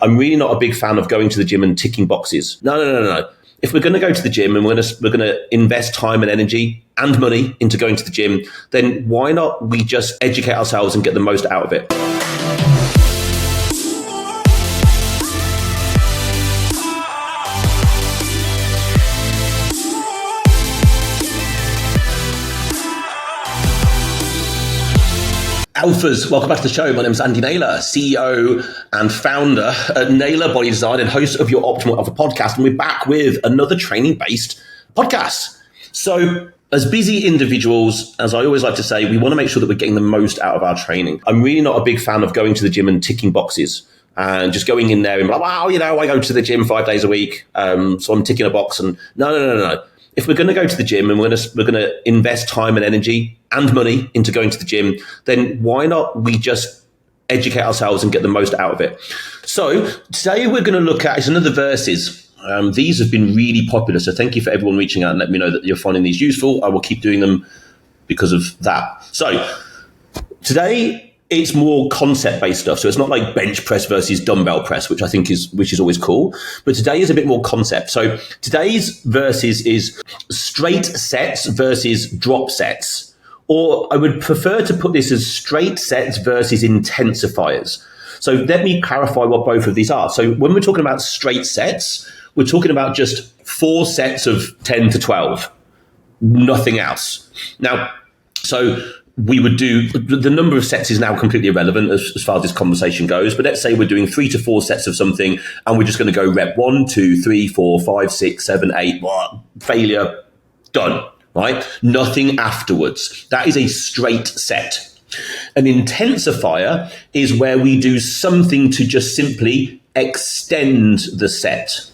I'm really not a big fan of going to the gym and ticking boxes. No. If we're going to go to the gym and we're going to invest time and energy and money into going to the gym, then why not we just educate ourselves and get the most out of it? Alphas, welcome back to the show. My name is Andy Naylor, CEO and founder at Naylor Body Design and host of your Optimal Alpha podcast. And we're back with another training-based podcast. So as busy individuals, as I always like to say, we want to make sure that we're getting the most out of our training. I'm really not a big fan of going to the gym and ticking boxes and just going in there and like, wow, I go to the gym 5 days a week, so I'm ticking a box. And no. If we're going to go to the gym and we're going to invest time and energy and money into going to the gym, then why not we just educate ourselves and get the most out of it? So today we're going to look at another verses. These have been really popular, so thank you for everyone reaching out and let me know that you're finding these useful. I will keep doing them because of that. So today it's more concept-based stuff. So it's not like bench press versus dumbbell press, which I think is always cool. But today is a bit more concept. So today's verses is straight sets versus drop sets. Or I would prefer to put this as straight sets versus intensifiers. So let me clarify what both of these are. So when we're talking about straight sets, we're talking about just 4 sets of 10 to 12, nothing else. Now, so we would do, the number of sets is now completely irrelevant as far as this conversation goes, but let's say we're doing 3 to 4 sets of something and we're just going to go rep 1, 2, 3, 4, 5, 6, 7, 8, failure, done, right? Nothing afterwards. That is a straight set. An intensifier is where we do something to just simply extend the set.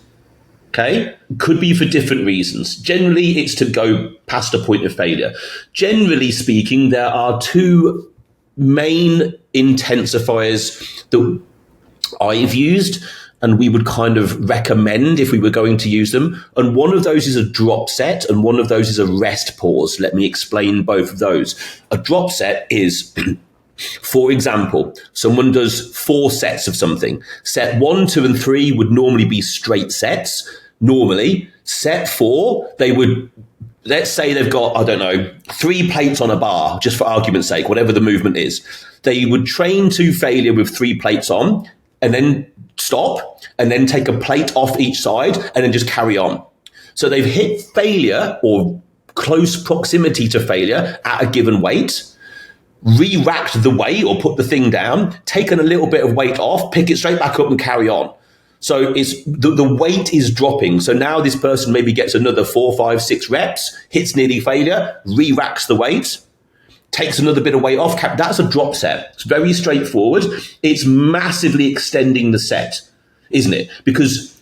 Okay, could be for different reasons. Generally, it's to go past a point of failure. Generally speaking, there are 2 main intensifiers that I've used and we would kind of recommend if we were going to use them. And one of those is a drop set and one of those is a rest pause. Let me explain both of those. A drop set is, for example, someone does 4 sets of something. Set 1, 2, and 3 would normally be straight sets. Normally, set 4, they would, let's say they've got, 3 plates on a bar, just for argument's sake, whatever the movement is. They would train to failure with 3 plates on and then stop and then take a plate off each side and then just carry on. So they've hit failure or close proximity to failure at a given weight, re-racked the weight or put the thing down, taken a little bit of weight off, pick it straight back up and carry on. So it's the weight is dropping. So now this person maybe gets another 4, 5, 6 reps, hits nearly failure, re-racks the weight, takes another bit of weight off. That's a drop set. It's very straightforward. It's massively extending the set, isn't it? Because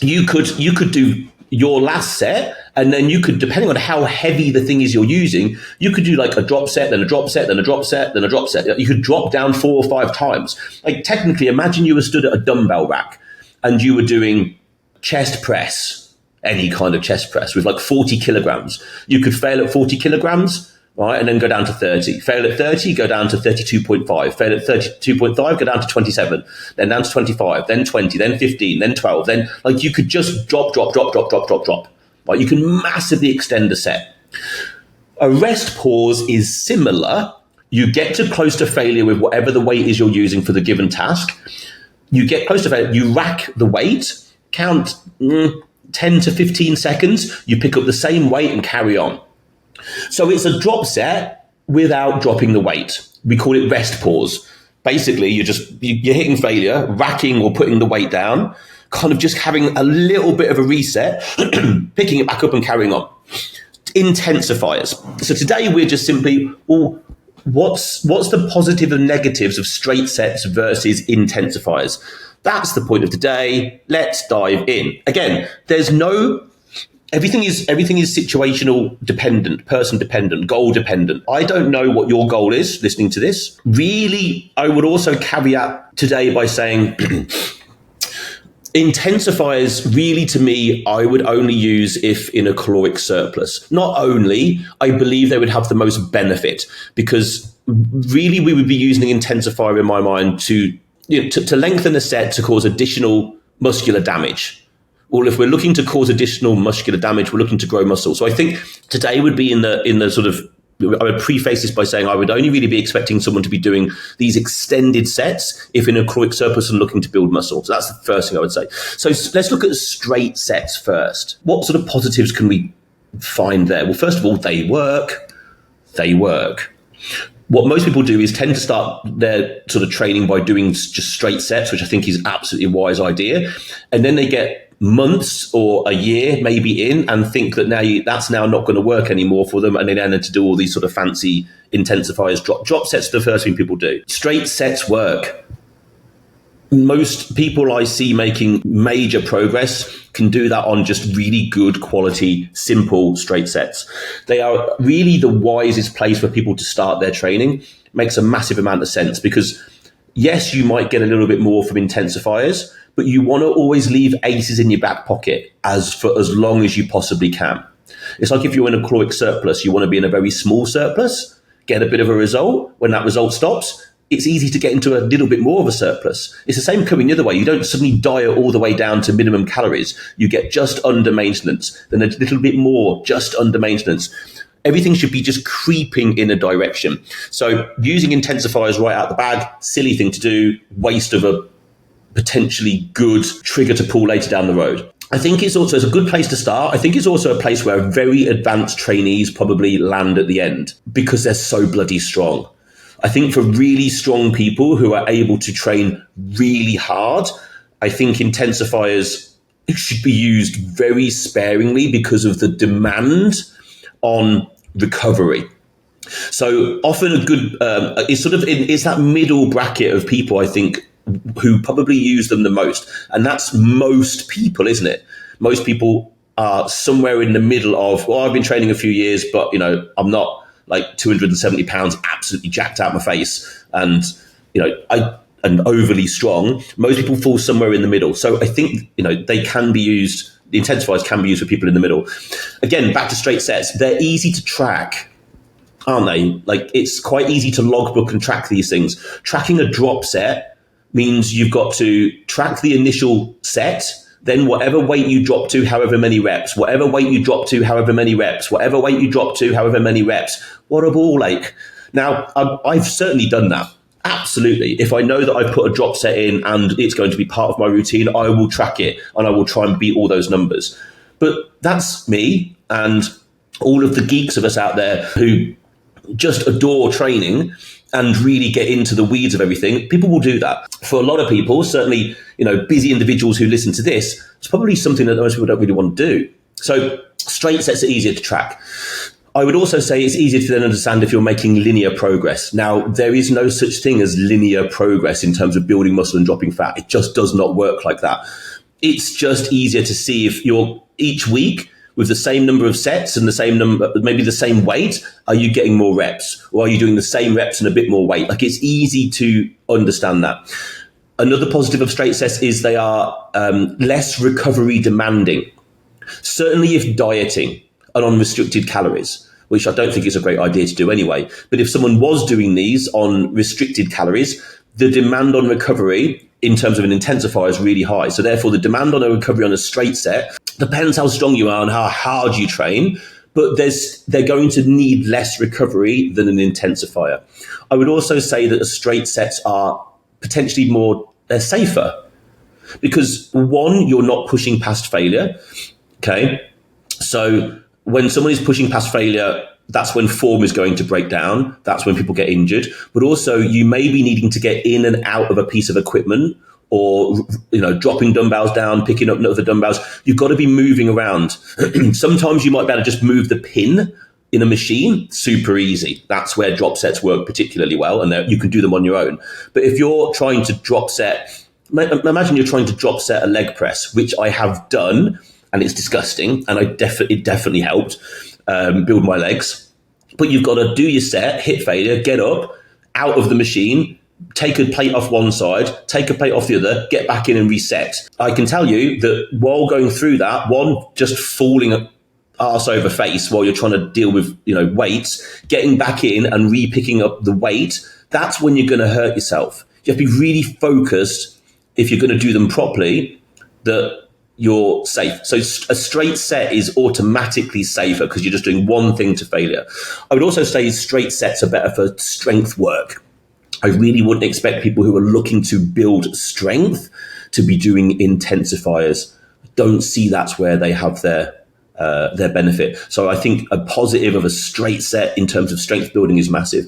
you could do your last set and then you could, depending on how heavy the thing is you're using, you could do like a drop set, then a drop set, then a drop set, then a drop set. You could drop down 4 or 5 times. Like technically, imagine you were stood at a dumbbell rack and you were doing chest press, any kind of chest press with like 40 kilograms. You could fail at 40 kilograms, right? And then go down to 30. Fail at 30, go down to 32.5. Fail at 32.5, go down to 27. Then down to 25, then 20, then 15, then 12. Then like you could just drop. Right? You can massively extend the set. A rest pause is similar. You get to close to failure with whatever the weight is you're using for the given task. You get close to failure, you rack the weight, count 10 to 15 seconds, you pick up the same weight and carry on. So it's a drop set without dropping the weight. We call it rest pause. Basically, you're hitting failure, racking or putting the weight down, kind of just having a little bit of a reset, picking it back up and carrying on. Intensifiers. So today we're just simply, what's the positive and negatives of straight sets versus intensifiers? That's the point of today. Let's dive in. Again, everything is situational dependent, person dependent, goal dependent. I don't know what your goal is listening to this. Really, I would also caveat today by saying intensifiers, really, to me, I would only use if in a caloric surplus. Not only, I believe they would have the most benefit, because really we would be using an intensifier in my mind to to lengthen a set to cause additional muscular damage. Well, if we're looking to cause additional muscular damage, we're looking to grow muscle. So I think today would be in the sort of, I would preface this by saying I would only really be expecting someone to be doing these extended sets if in a caloric surplus and looking to build muscle. So that's the first thing I would say. So let's look at straight sets first. What sort of positives can we find there? Well, first of all, they work. What most people do is tend to start their sort of training by doing just straight sets, which I think is absolutely a wise idea. And then they get months or a year maybe in and think that that's now not going to work anymore for them, and they then need to do all these sort of fancy intensifiers. Drop sets are the first thing people do. Straight sets work. Most people I see making major progress can do that on just really good quality, simple straight sets. They are really the wisest place for people to start their training. Makes a massive amount of sense because yes, you might get a little bit more from intensifiers, but you want to always leave aces in your back pocket for as long as you possibly can. It's like if you're in a caloric surplus, you want to be in a very small surplus, get a bit of a result. When that result stops, it's easy to get into a little bit more of a surplus. It's the same coming the other way. You don't suddenly diet all the way down to minimum calories. You get just under maintenance, then a little bit more, just under maintenance. Everything should be just creeping in a direction. So using intensifiers right out the bag, silly thing to do, waste of a potentially good trigger to pull later down the road. I think it's a good place to start. I think it's also a place where very advanced trainees probably land at the end because they're so bloody strong. I think for really strong people who are able to train really hard, I think intensifiers should be used very sparingly because of the demand on recovery. So often a good, it's that middle bracket of people, I think, who probably use them the most. And that's most people, isn't it? Most people are somewhere in the middle of, well, I've been training a few years, but, I'm not like 270 pounds, absolutely jacked out my face. And, and overly strong. Most people fall somewhere in the middle. So I think, they can be used, the intensifiers can be used for people in the middle. Again, back to straight sets. They're easy to track, aren't they? Like, it's quite easy to logbook and track these things. Tracking a drop set means you've got to track the initial set, then whatever weight you drop to, however many reps, whatever weight you drop to, however many reps, whatever weight you drop to, however many reps. What a ball ache. Now, I've certainly done that. Absolutely. If I know that I've put a drop set in and it's going to be part of my routine, I will track it and I will try and beat all those numbers. But that's me and all of the geeks of us out there who just adore training and really get into the weeds of everything. People will do that. For a lot of people, certainly, busy individuals who listen to this, it's probably something that most people don't really want to do. So straight sets are easier to track. I would also say it's easier to then understand if you're making linear progress. Now, there is no such thing as linear progress in terms of building muscle and dropping fat. It just does not work like that. It's just easier to see if you're each week with the same number of sets and the same number, maybe the same weight, are you getting more reps? Or are you doing the same reps and a bit more weight? Like, it's easy to understand that. Another positive of straight sets is they are less recovery demanding. Certainly if dieting and on restricted calories, which I don't think is a great idea to do anyway. But if someone was doing these on restricted calories, the demand on recovery in terms of an intensifier is really high. So therefore, the demand on a recovery on a straight set depends how strong you are and how hard you train, but they're going to need less recovery than an intensifier. I would also say that the straight sets are potentially they're safer because one, you're not pushing past failure. Okay. So when someone is pushing past failure, that's when form is going to break down. That's when people get injured. But also you may be needing to get in and out of a piece of equipment or, dropping dumbbells down, picking up other dumbbells. You've got to be moving around. Sometimes you might be able to just move the pin in a machine. Super easy. That's where drop sets work particularly well. And you can do them on your own. But if you're trying to drop set, imagine you're trying to drop set a leg press, which I have done, and it's disgusting. And it definitely helped build my legs. But you've got to do your set, hit failure, get up, out of the machine, take a plate off one side, take a plate off the other, get back in and reset. I can tell you that while going through that, one, just falling arse over face while you're trying to deal with, weights, getting back in and re-picking up the weight, that's when you're going to hurt yourself. you have to be really focused if you're going to do them properly, that you're safe. So a straight set is automatically safer because you're just doing one thing to failure. I would also say straight sets are better for strength work. I really wouldn't expect people who are looking to build strength to be doing intensifiers. I don't see that's where they have their benefit. So I think a positive of a straight set in terms of strength building is massive.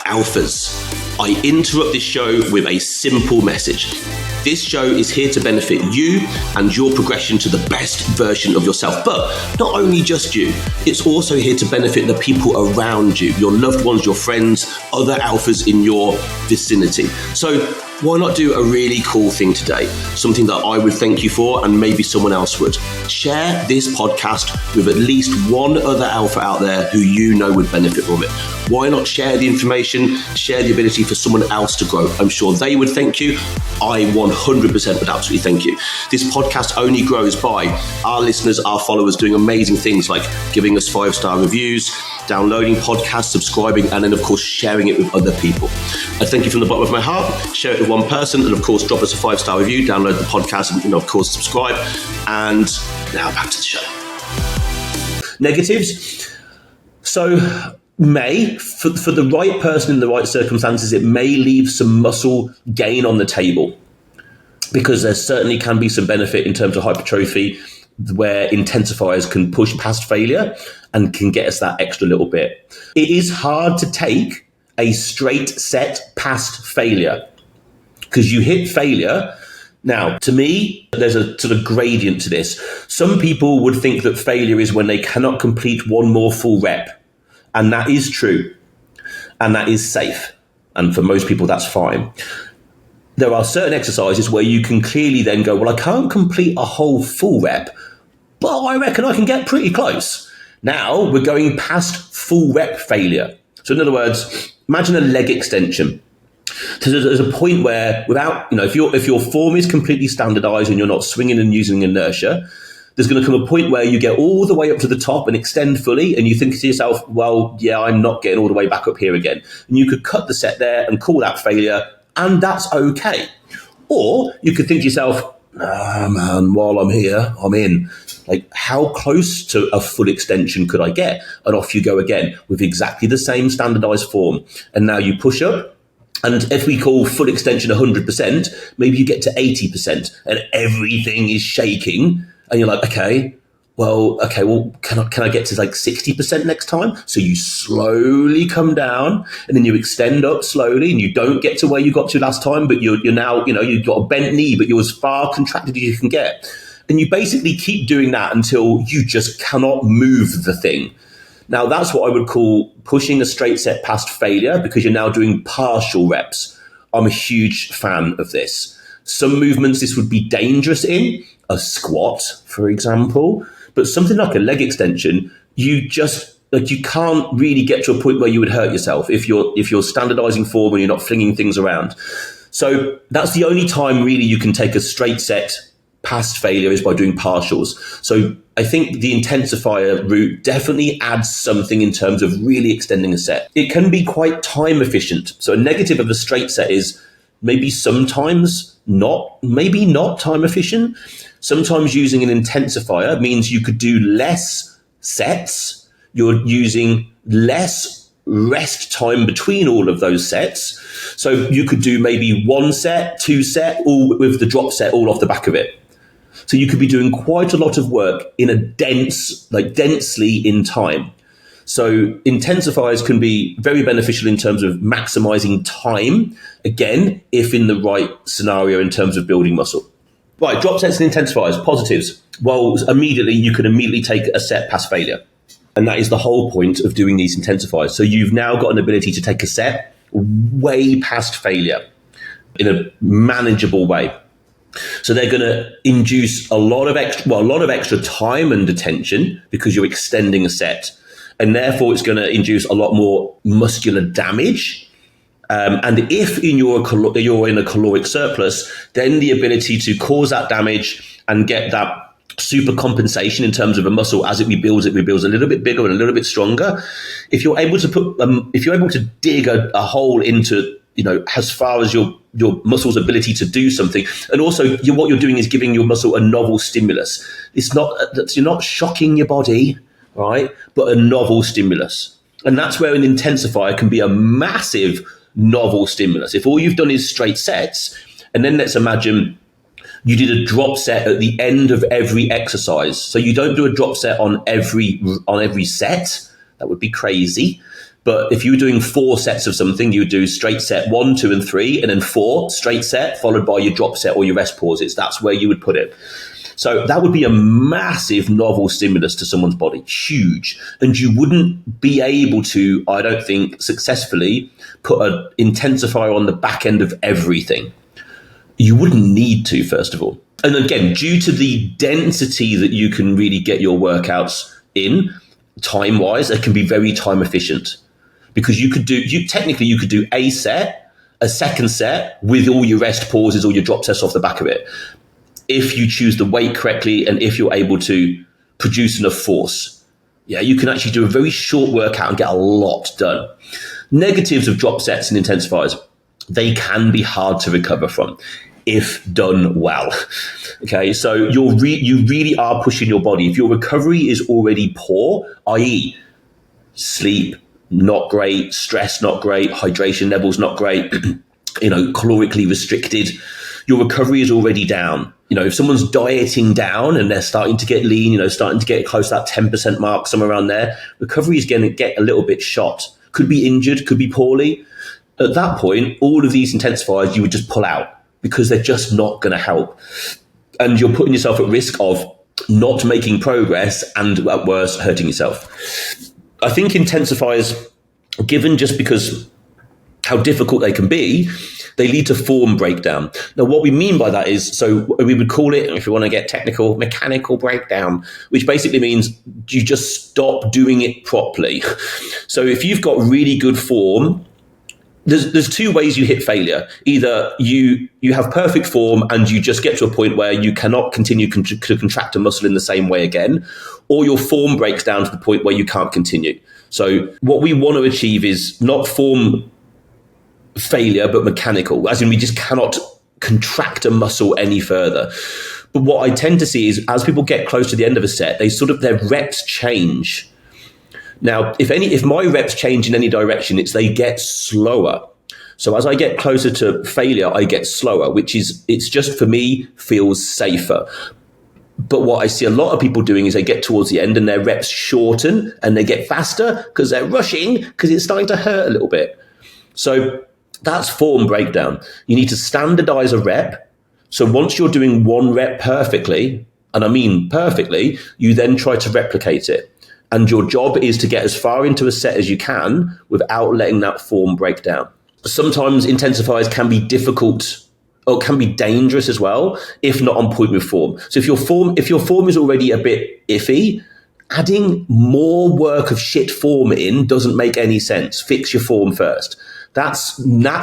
Alphas, I interrupt this show with a simple message. This show is here to benefit you and your progression to the best version of yourself. But not only just you, it's also here to benefit the people around you, your loved ones, your friends, other alphas in your vicinity. So why not do a really cool thing today? Something that I would thank you for and maybe someone else would. Share this podcast with at least one other alpha out there who you know would benefit from it. Why not share the information, share the ability for someone else to grow? I'm sure they would thank you. I 100% would absolutely thank you. This podcast only grows by our listeners, our followers doing amazing things like giving us 5-star reviews, downloading podcasts, subscribing, and then of course sharing it with other people. I thank you from the bottom of my heart. Share it with one person, and of course drop us a 5-star review, download the podcast, and of course subscribe. And now back to the show. Negatives. So for the right person in the right circumstances, it may leave some muscle gain on the table, because there certainly can be some benefit in terms of hypertrophy where intensifiers can push past failure and can get us that extra little bit. It is hard to take a straight set past failure because you hit failure. Now, to me, there's a sort of gradient to this. Some people would think that failure is when they cannot complete one more full rep. And that is true. And that is safe. And for most people, that's fine. There are certain exercises where you can clearly then go, well, I can't complete a whole full rep, but I reckon I can get pretty close. Now we're going past full rep failure. So in other words, imagine a leg extension. So there's a point where without, if your form is completely standardized and you're not swinging and using inertia, there's going to come a point where you get all the way up to the top and extend fully, and you think to yourself, well, yeah, I'm not getting all the way back up here again. And you could cut the set there and call that failure, and that's okay. Or you could think to yourself, man, while I'm here, I'm in. Like, how close to a full extension could I get? And off you go again with exactly the same standardized form. And now you push up. And if we call full extension 100%, maybe you get to 80% and everything is shaking. And you're like, okay, well, can I get to like 60% next time? So you slowly come down and then you extend up slowly and you don't get to where you got to last time, but you're now, you've got a bent knee, but you're as far contracted as you can get. And you basically keep doing that until you just cannot move the thing. Now, that's what I would call pushing a straight set past failure, because you're now doing partial reps. I'm a huge fan of this. Some movements this would be dangerous in, a squat, for example, but something like a leg extension, you can't really get to a point where you would hurt yourself if you're standardizing form and you're not flinging things around. So that's the only time really you can take a straight set past failure is by doing partials. So I think the intensifier route definitely adds something in terms of really extending a set. It can be quite time efficient. So a negative of a straight set is maybe sometimes not time efficient. Sometimes using an intensifier means you could do less sets. You're using less rest time between all of those sets. So you could do maybe 1 set, 2 set, all with the drop set all off the back of it. So you could be doing quite a lot of work in a densely in time. So intensifiers can be very beneficial in terms of maximizing time, again, if in the right scenario in terms of building muscle. Right, drop sets and intensifiers, positives. Well, you can immediately take a set past failure. And that is the whole point of doing these intensifiers. So you've now got an ability to take a set way past failure in a manageable way. So they're going to induce a lot of extra time and attention because you're extending a set. And therefore, it's going to induce a lot more muscular damage. And if you're in a caloric surplus, then the ability to cause that damage and get that super compensation in terms of a muscle as it rebuilds a little bit bigger and a little bit stronger. If you're able to dig a hole into as far as your muscle's ability to do something. And also what you're doing is giving your muscle a novel stimulus. It's not that you're not shocking your body, right? But a novel stimulus. And that's where an intensifier can be a massive novel stimulus. If all you've done is straight sets, and then let's imagine you did a drop set at the end of every exercise. So you don't do a drop set on every set. That would be crazy. But if you were doing 4 sets of something, you would do straight set 1, 2, and 3, and then 4 straight set, followed by your drop set or your rest pauses. That's where you would put it. So that would be a massive novel stimulus to someone's body, huge. And you wouldn't be able to, I don't think, successfully put an intensifier on the back end of everything. You wouldn't need to, first of all. And again, due to the density that you can really get your workouts in, time-wise, it can be very time efficient. Because you could do a set, a second set with all your rest pauses or your drop sets off the back of it, if you choose the weight correctly and if you're able to produce enough force. Yeah, you can actually do a very short workout and get a lot done. Negatives of drop sets and intensifiers, they can be hard to recover from if done well. Okay, so you really are pushing your body. If your recovery is already poor, i.e. sleep, not great, stress, not great, hydration levels, not great, calorically restricted, your recovery is already down. If someone's dieting down and they're starting to get lean, starting to get close to that 10% mark, somewhere around there, recovery is going to get a little bit shot. Could be injured, could be poorly. At that point, all of these intensifiers you would just pull out because they're just not going to help. And you're putting yourself at risk of not making progress and, at worst, hurting yourself. I think intensifiers, given just because how difficult they can be, they lead to form breakdown. Now, what we mean by that is, so we would call it, if you want to get technical, mechanical breakdown, which basically means you just stop doing it properly. So if you've got really good form, there's 2 ways you hit failure. Either you have perfect form and you just get to a point where you cannot continue to contract a muscle in the same way again, or your form breaks down to the point where you can't continue. So what we want to achieve is not form failure, but mechanical, as in we just cannot contract a muscle any further. But what I tend to see is as people get close to the end of a set, their reps change. Now, if my reps change in any direction, they get slower. So as I get closer to failure, I get slower, it's just, for me, feels safer. But what I see a lot of people doing is they get towards the end and their reps shorten and they get faster because they're rushing because it's starting to hurt a little bit. So that's form breakdown. You need to standardize a rep. So once you're doing one rep perfectly, and I mean perfectly, you then try to replicate it. And your job is to get as far into a set as you can without letting that form break down. Sometimes intensifiers can be difficult or can be dangerous as well, if not on point with form. So if your form is already a bit iffy, adding more work of shit form in doesn't make any sense. Fix your form first. That's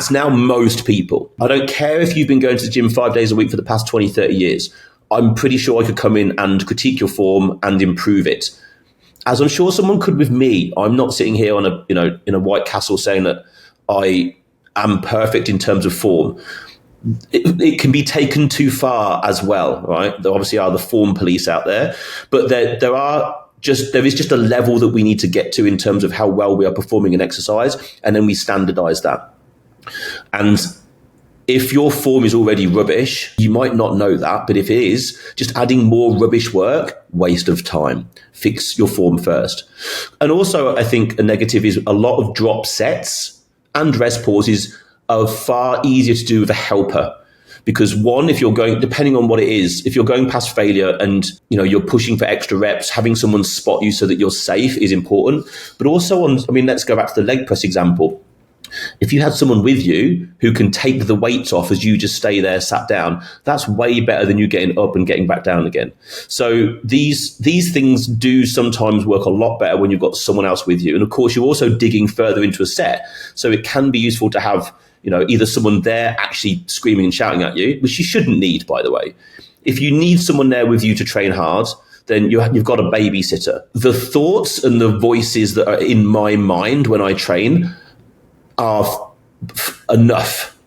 now most people. I don't care if you've been going to the gym 5 days a week for the past 20, 30 years. I'm pretty sure I could come in and critique your form and improve it. As I'm sure someone could with me. I'm not sitting here on in a White Castle saying that I am perfect in terms of form. It can be taken too far as well, right? There obviously are the form police out there, but there is just a level that we need to get to in terms of how well we are performing an exercise, and then we standardize that. And if your form is already rubbish, you might not know that, but if it is, just adding more rubbish work, waste of time. Fix your form first. And also, I think a negative is a lot of drop sets and rest pauses are far easier to do with a helper. Because one, if you're going, depending on what it is, if you're going past failure and you're pushing for extra reps, having someone spot you so that you're safe is important. But also let's go back to the leg press example. If you had someone with you who can take the weights off as you just stay there sat down, that's way better than you getting up and getting back down again. So these things do sometimes work a lot better when you've got someone else with you. And of course, you're also digging further into a set. So it can be useful to have either someone there actually screaming and shouting at you, which you shouldn't need, by the way. If you need someone there with you to train hard, then you've got a babysitter. The thoughts and the voices that are in my mind when I train are enough.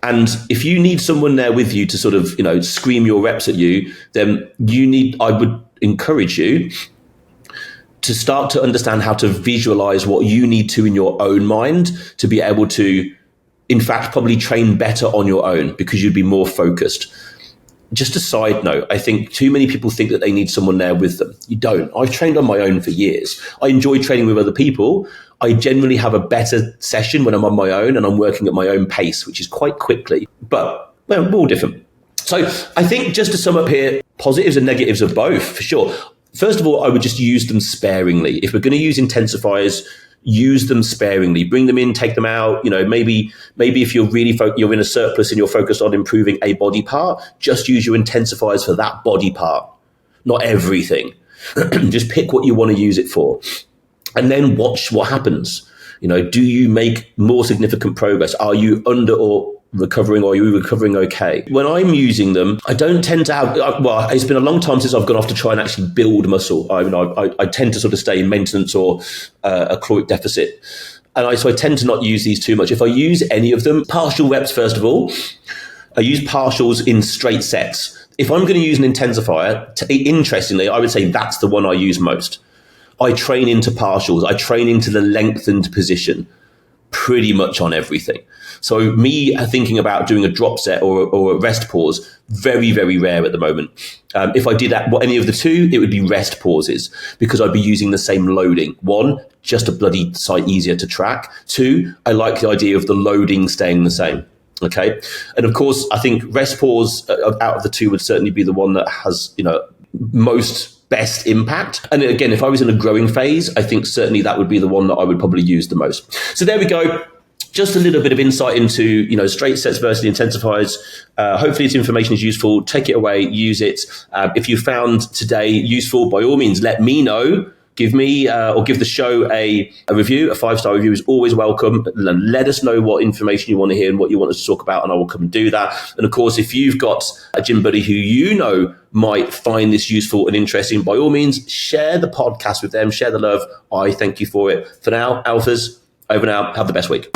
And if you need someone there with you to sort of, scream your reps at you, then I would encourage you to start to understand how to visualize what you need to in your own mind to be able to, in fact, probably train better on your own because you'd be more focused. Just a side note, I think too many people think that they need someone there with them. You don't. I've trained on my own for years. I enjoy training with other people. I generally have a better session when I'm on my own and I'm working at my own pace, which is quite quickly, but we're all different. So I think just to sum up here, positives and negatives of both, for sure. First of all, I would just use them sparingly. If we're going to use intensifiers, use them sparingly. Bring them in, take them out. Maybe if you're really you're in a surplus and you're focused on improving a body part, just use your intensifiers for that body part, not everything. Just pick what you want to use it for, and then watch what happens. Do you make more significant progress? Are you under or recovering, or are you recovering okay? When I'm using them, I don't tend to have, it's been a long time since I've gone off to try and actually build muscle. I tend to sort of stay in maintenance or a caloric deficit. And so I tend to not use these too much. If I use any of them, partial reps, first of all, I use partials in straight sets. If I'm going to use an intensifier, interestingly, I would say that's the one I use most. I train into partials. I train into the lengthened position pretty much on everything. So me thinking about doing a drop set or a rest pause, very, very rare at the moment. If I did any of the two, it would be rest pauses because I'd be using the same loading. One, just a bloody sight easier to track. Two, I like the idea of the loading staying the same. Okay. And of course, I think rest pause out of the two would certainly be the one that has, most best impact. And again, if I was in a growing phase, I think certainly that would be the one that I would probably use the most. So there we go. Just a little bit of insight into, straight sets versus the intensifiers. Hopefully this information is useful. Take it away, use it. If you found today useful, by all means, let me know. Give me or give the show a review. A 5-star review is always welcome. Let us know what information you want to hear and what you want us to talk about, and I will come and do that. And of course, if you've got a gym buddy who might find this useful and interesting, by all means, share the podcast with them. Share the love. I thank you for it. For now, alphas, over and out. Have the best week.